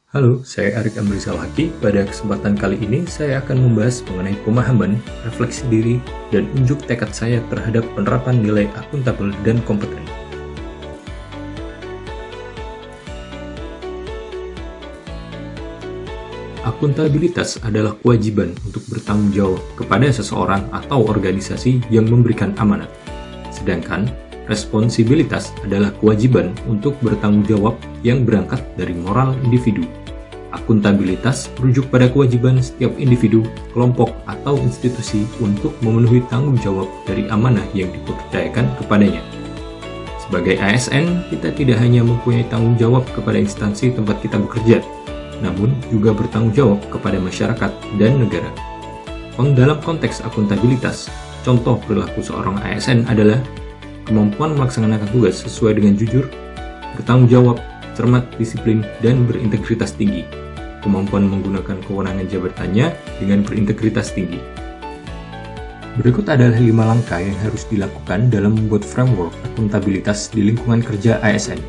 Halo, saya Arik Amrizal Haki. Pada kesempatan kali ini, saya akan membahas mengenai pemahaman, refleksi diri, dan unjuk tekad saya terhadap penerapan nilai akuntabel dan kompeten. Akuntabilitas adalah kewajiban untuk bertanggung jawab kepada seseorang atau organisasi yang memberikan amanat. Sedangkan, responsibilitas adalah kewajiban untuk bertanggung jawab yang berangkat dari moral individu. Akuntabilitas merujuk pada kewajiban setiap individu, kelompok, atau institusi untuk memenuhi tanggung jawab dari amanah yang dipercayakan kepadanya. Sebagai ASN, kita tidak hanya mempunyai tanggung jawab kepada instansi tempat kita bekerja, namun juga bertanggung jawab kepada masyarakat dan negara. Dalam konteks akuntabilitas, contoh perilaku seorang ASN adalah kemampuan melaksanakan tugas sesuai dengan jujur, bertanggung jawab, cermat, disiplin, dan berintegritas tinggi. Kemampuan menggunakan kewenangan jabatannya dengan berintegritas tinggi. Berikut adalah 5 langkah yang harus dilakukan dalam membuat framework akuntabilitas di lingkungan kerja ASN.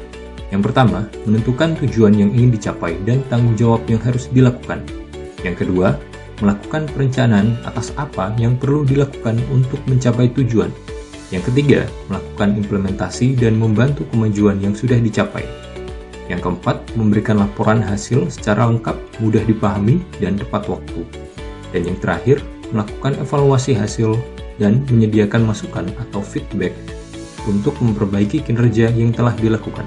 Yang pertama, menentukan tujuan yang ingin dicapai dan tanggung jawab yang harus dilakukan. Yang kedua, melakukan perencanaan atas apa yang perlu dilakukan untuk mencapai tujuan. Yang ketiga, melakukan implementasi dan membantu kemajuan yang sudah dicapai. Yang keempat, memberikan laporan hasil secara lengkap, mudah dipahami, dan tepat waktu. Dan yang terakhir, melakukan evaluasi hasil dan menyediakan masukan atau feedback untuk memperbaiki kinerja yang telah dilakukan.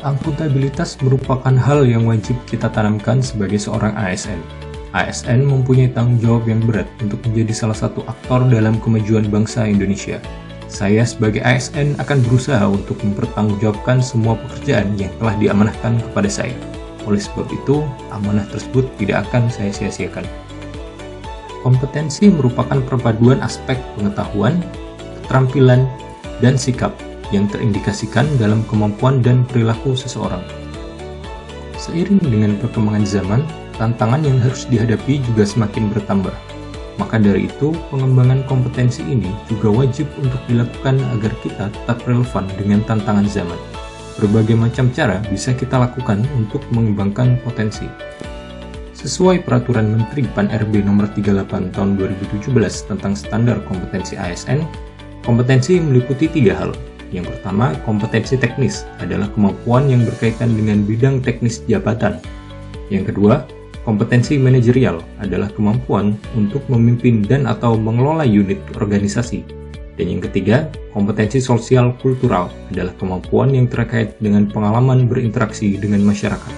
Akuntabilitas merupakan hal yang wajib kita tanamkan sebagai seorang ASN. ASN mempunyai tanggung jawab yang berat untuk menjadi salah satu aktor dalam kemajuan bangsa Indonesia. Saya sebagai ASN akan berusaha untuk mempertanggungjawabkan semua pekerjaan yang telah diamanahkan kepada saya. Oleh sebab itu, amanah tersebut tidak akan saya sia-siakan. Kompetensi merupakan perpaduan aspek pengetahuan, keterampilan, dan sikap yang terindikasikan dalam kemampuan dan perilaku seseorang. Seiring dengan perkembangan zaman, tantangan yang harus dihadapi juga semakin bertambah. Maka dari itu, pengembangan kompetensi ini juga wajib untuk dilakukan agar kita tetap relevan dengan tantangan zaman. Berbagai macam cara bisa kita lakukan untuk mengembangkan potensi. Sesuai Peraturan Menteri PAN-RB Nomor 38 Tahun 2017 tentang Standar Kompetensi ASN, kompetensi meliputi 3 hal. Yang pertama, kompetensi teknis adalah kemampuan yang berkaitan dengan bidang teknis jabatan. Yang kedua, kompetensi manajerial adalah kemampuan untuk memimpin dan atau mengelola unit organisasi. Dan yang ketiga, kompetensi sosial kultural adalah kemampuan yang terkait dengan pengalaman berinteraksi dengan masyarakat.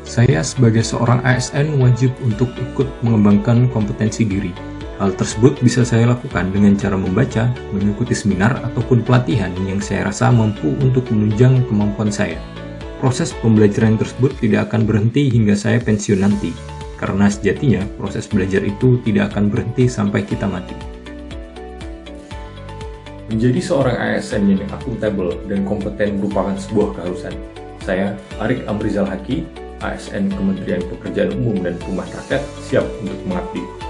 Saya sebagai seorang ASN wajib untuk ikut mengembangkan kompetensi diri. Hal tersebut bisa saya lakukan dengan cara membaca, mengikuti seminar, ataupun pelatihan yang saya rasa mampu untuk menunjang kemampuan saya. Proses pembelajaran tersebut tidak akan berhenti hingga saya pensiun nanti, karena sejatinya proses belajar itu tidak akan berhenti sampai kita mati. Menjadi seorang ASN yang akuntabel dan kompeten merupakan sebuah keharusan. Saya, Arik Amrizal Haki, ASN Kementerian Pekerjaan Umum dan Perumahan Rakyat, siap untuk mengabdi.